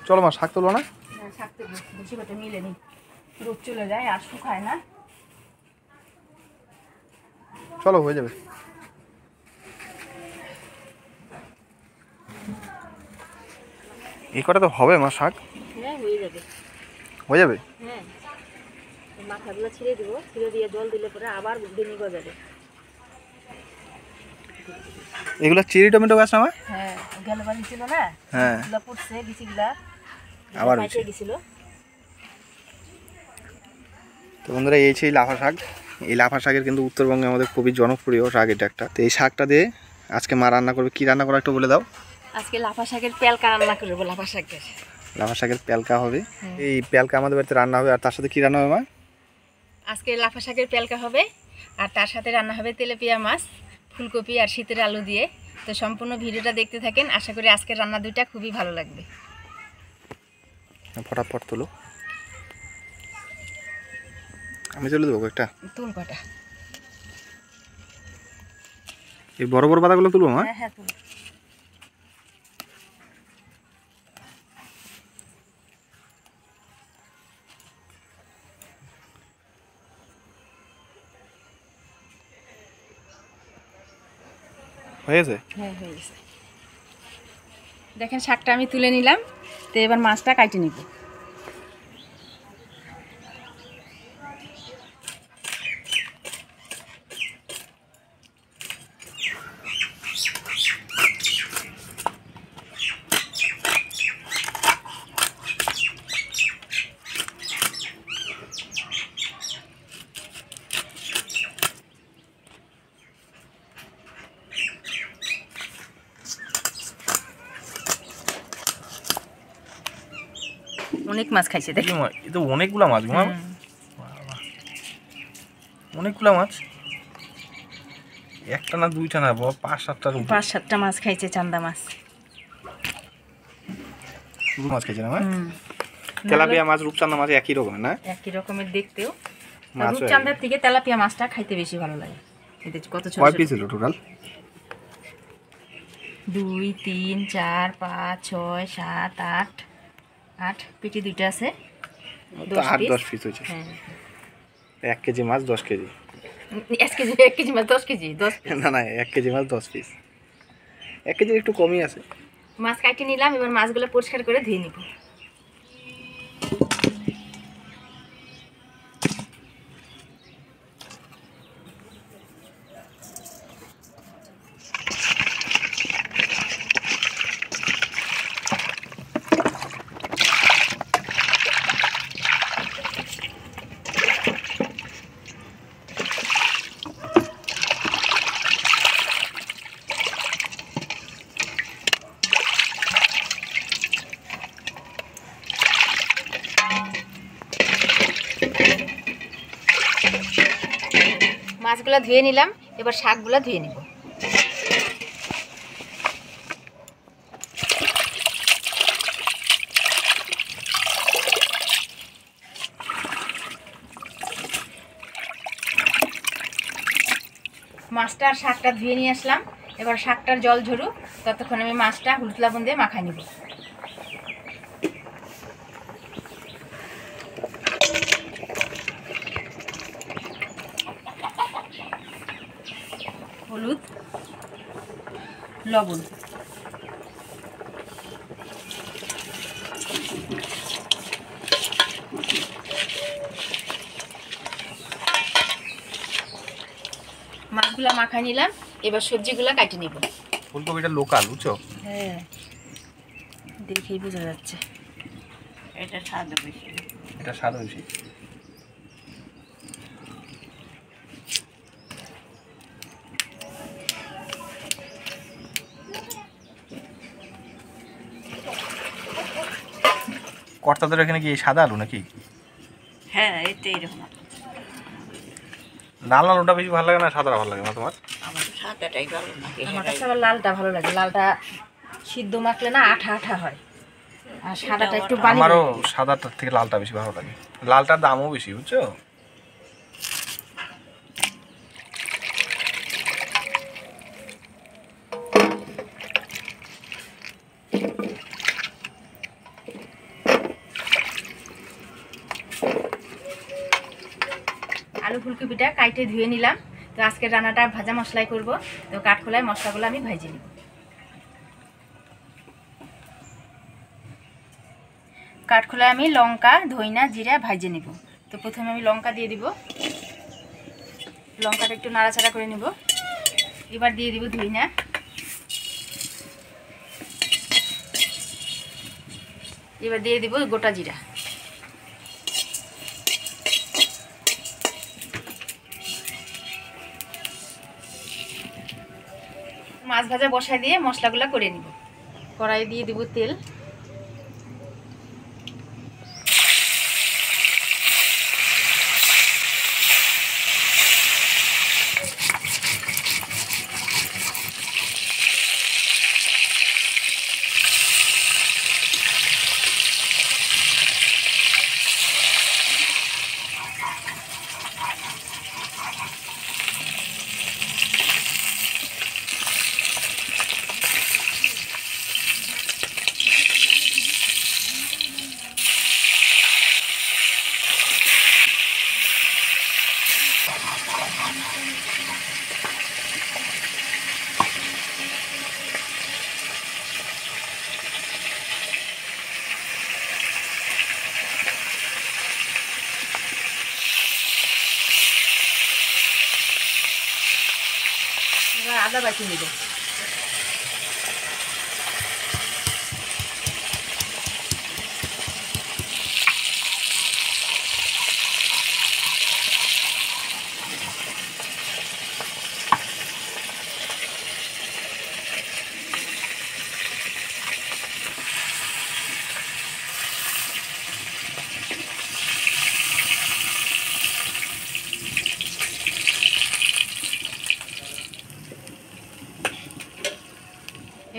চলো মা, শাক তুলবো না? শাক তো বেশি করে মিলে নি, রোদ চলে যায় আর শুকায় না। চলো, হয়ে যাবে। এই কটা তো হবে মা শাক? হ্যাঁ হয়ে যাবে। হয়ে যাবে? হ্যাঁ, মাথাগুলো ছিঁড়ে দিব, ছিঁড়ে দিয়ে জল দিলে পরে আবার বেনি গজাবে। এগুলো চেরি টমেটো গাছ না মা? হ্যাঁ, গেলবাড়ি ছিল না, হ্যাঁ, এগুলো পড়ছে, বিচিগুলা আবার পাইতে গেছিল। তো বন্ধুরা, এই সেই লাফা শাক। এই লাফা শাকের কিন্তু উত্তরবঙ্গে আমাদের খুবই জনপ্রিয় শাক এটা একটা। তো এই শাকটা দিয়ে আজকে মা রান্না করবে। কি রান্না করা একটু বলে দাও। আজকে লাফা শাকের পেলকা রান্না করবো। লাফা শাকের পেলকা হবে। এই পেলকা আমাদের বাড়িতে রান্না হবে। আর তার সাথে কি রান্না হবে মা? আজকে লাফা শাকের পেলকা হবে, আর তার সাথে রান্না হবে তেলাপিয়া মাছ, ফুলকপি আর শীতের আলু দিয়ে। তো সম্পূর্ণ ভিডিওটা দেখতে থাকেন, আশা করি আজকের রান্না দুইটা খুবই ভালো লাগবে। ফটাফট তুলো, আমি চলে দেবো একটা। তুল কটা, এই বড় বড় পাতাগুলো তুলবো মা? হ্যাঁ তুল। হয়ে গেছে? হ্যাঁ হয়ে গেছে। দেখেন শাকটা আমি তুলে নিলাম, তো এবার মাছটা কাটে নিব। অনেক মাছ খাইছে দেখি, এ তো অনেকগুলা মাছ মা, অনেকগুলা মাছ। একটা না দুইটা না, 5-7টা মাছ খাইছে। চান্দা মাছ, মাছ খাইছে না মা? তেলাপিয়া মাছ, রূপচাঁদা মাছ একই রকমের না? একই রকমের দেখতেও। রূপচাঁদার থেকে তেলাপিয়া মাছটা খাইতে বেশি ভালো লাগে। কত ছোট কয় পিস ছিল টোটাল? 2 3 4 5 6 7 8 8 পেটি দুইটা আছে, 8-10 পিস হয়েছে। 1 কেজি মাছ 10 কেজি। 1 কেজি মাছ 10 কেজি 10 পিস। না 1 কেজি মাছ 10 পিস। 1 কেজি একটু কমই আছে। মাছ কাটি নিলাম, এবার মাছগুলো পরিষ্কার করে ধুয়ে নিব। মাছগুলো ধুয়ে নিলাম, এবার শাকগুলো ধুয়ে নিব। মাছটা আর শাকটা ধুয়ে নিয়ে আসলাম, এবার শাকটার জল ঝরুক, ততক্ষণ আমি মাছটা হলুদ লবণ দিয়ে মাখাই নিব। হলুদ, লবণ, মাছগুলা মাখাই নিলাম, এবার সবজিগুলা কাটি নিব। ফুলকপিটা লোকাল, বুঝছো? হ্যাঁ, দেখেই বোঝা যাচ্ছে। এটা স্বাদ বেশি। কর্তাদের এখানে কি সাদা আলু নাকি? হ্যাঁ, এটা এরকম। লাল আলুটা বেশি ভালো লাগে না সাদাটা ভালো লাগে না তোমার? আমার সাদাটাই ভালো লাগে। আমার কাছে আবার লালটা ভালো লাগে। লালটা সিদ্ধ মাখলে না আঠা আঠা হয়, আর সাদাটা একটু বানি। আমারও সাদাটার থেকে লালটা বেশি ভালো লাগে। লালটার দামও বেশি, বুঝছো? আলু ফুলকপিটা কাইটে ধুয়ে নিলাম। তো আজকের রান্নাটা ভাজা মশলাই করব। তো কাঠখোলায় মশলাগুলো আমি ভেজে নিব। কাঠখোলায় আমি লঙ্কা, ধইনা, জিরা ভেজে নিব। তো প্রথমে আমি লঙ্কা দিয়ে দিব। লঙ্কাটা একটু নাড়াচাড়া করে নিব। এবার দিয়ে দিব ধইনা। এবার দিয়ে দিব গোটা জিরা। মাছ ভাজা বসায় দিয়ে মশলাগুলো করে নিব। কড়াই দিয়ে দিব তেল। এবার আদা বাটি নিব।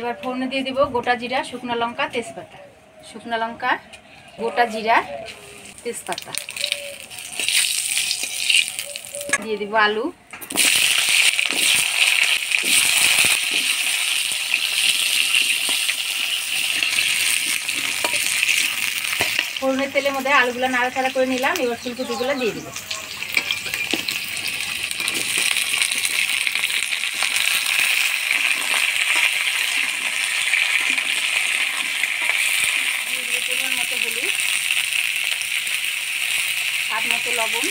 এবার ফোড়নে দিয়ে দিব গোটা জিরা, শুকনো লঙ্কা, তেজপাতা। শুকনো লঙ্কা, গোটা জিরা, তেজপাতা দিয়ে দিব। আলু, ফোড়নের তেলের মধ্যে আলুগুলো নাড়াচাড়া করে নিলাম। এবার ফুলকপিগুলো দিয়ে দিব। স্বাদ মতো লবণ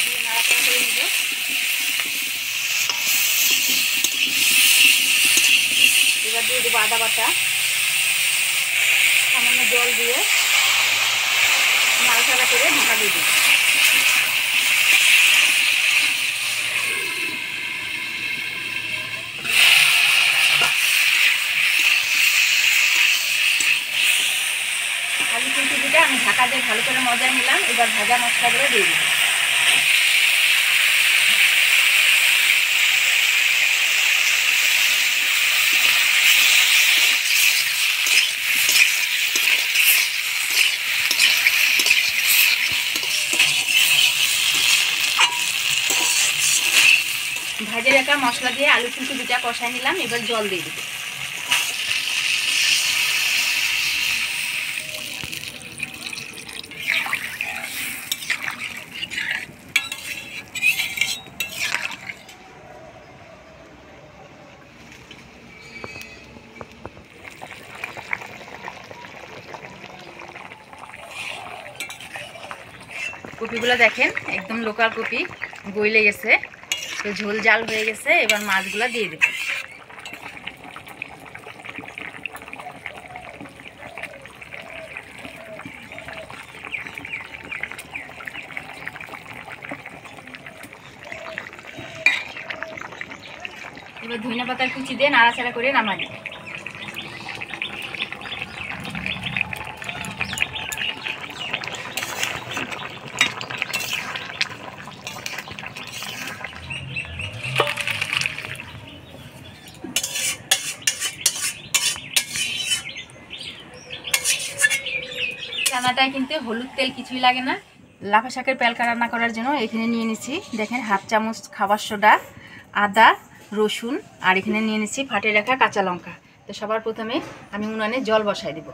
দিয়ে নাড়াচাড়া করে নিব। এবার দিয়ে দেবো আদা বাটা। সামান্য জল দিয়ে নাড়াচাড়া করে ঢাকা দিয়ে দেব। আলু ফুলকপিটা আমি ঢাকা দিয়ে ভালো করে মজা নিলাম। এবার ভাজা মশলাগুলো দিয়ে দিব। ভাজে রাখা মশলা দিয়ে আলু ফুলকপিটা কষাই নিলাম। এবার জল দিয়ে দিব। কপিগুলো দেখেন একদম লোকাল কপি, গইলে গেছে। তো ঝোল জাল হয়ে গেছে। এবার মাছগুলো দিয়ে দেব। এবার ধনিয়া পাতার কুচি দিয়ে নাড়াচাড়া করে নামাই দেব। রান্নাটায় কিন্তু হলুদ তেল কিছুই লাগে না। লাফা শাকের পেলকা রান্না করার জন্য এখানে নিয়ে নিচ্ছি দেখেন হাফ চামচ খাবার সোডা, আদা, রসুন, আর এখানে নিয়ে নিচ্ছি ফাটে রাখা কাঁচা লঙ্কা। তো সবার প্রথমে আমি উনানে জল বসাই দিব।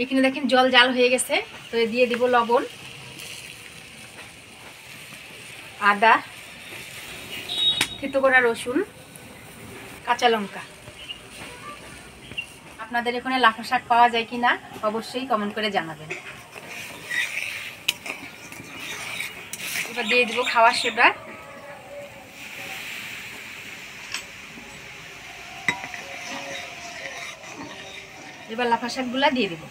এখানে দেখেন জল জাল হয়ে গেছে, তো দিয়ে দিব লবণ, আদা, থেতো করা রসুন, কাঁচা লঙ্কা। আপনাদের এখানে লাফা শাক পাওয়া যায় কিনা অবশ্যই কমেন্ট করে জানাবেন। এবার দিয়ে দিব খাওয়ার সোডা, এবার লাফা শাকগুলা দিয়ে দেব।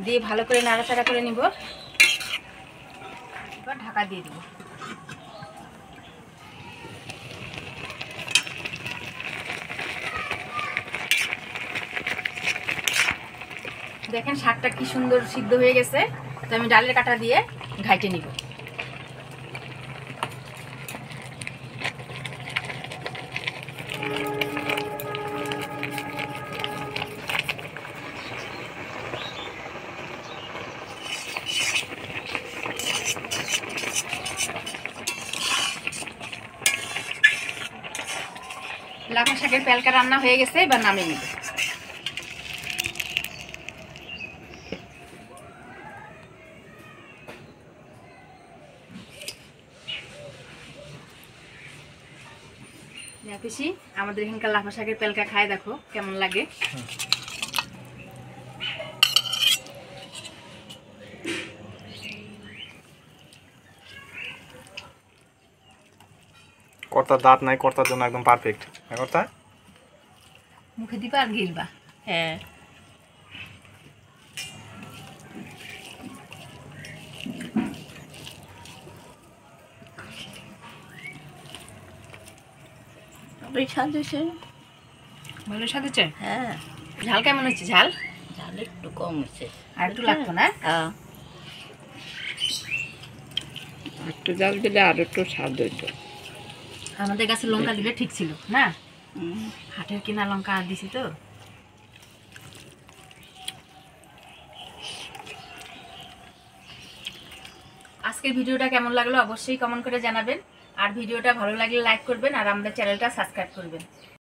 দিয়ে ভালো করে নাড়াচাড়া করে নিব। এবার ঢাকা দিয়ে দেব। দেখেন শাকটা কি সুন্দর সিদ্ধ হয়ে গেছে, তো আমি ডালের কাঁটা দিয়ে ঘাইটে নিব। লাফা শাকের প্যালকা রান্না হয়ে গেছে, এবার নামিয়ে নিব। পিসি আমাদের এখানকার লাফা শাকের প্যালকা খায়, দেখো কেমন লাগে। কর্তার দাঁত নাই, কর্তার জন্য একদম পারফেক্ট। কর্তা মুখে দিবা আর গিলবা। হ্যাঁ, ওই স্বাদ হয়েছে। ভালো স্বাদ হচ্ছে? হ্যাঁ, ঝাল কেমন হচ্ছে? ঝাল ঝাল একটু কম হয়েছে। আর একটু লাগতো না? হ্যাঁ, একটু জাল দিলে আর একটু স্বাদ হইতো। আমাদের কাছে লঙ্কা দিলে ঠিক ছিল না, হাটের কেনা লঙ্কা আর দিছি তো। আজকের ভিডিওটা কেমন লাগলো অবশ্যই কমেন্ট করে জানাবেন, আর ভিডিওটা ভালো লাগলে লাইক করবেন আর আমাদের চ্যানেলটা সাবস্ক্রাইব করবেন।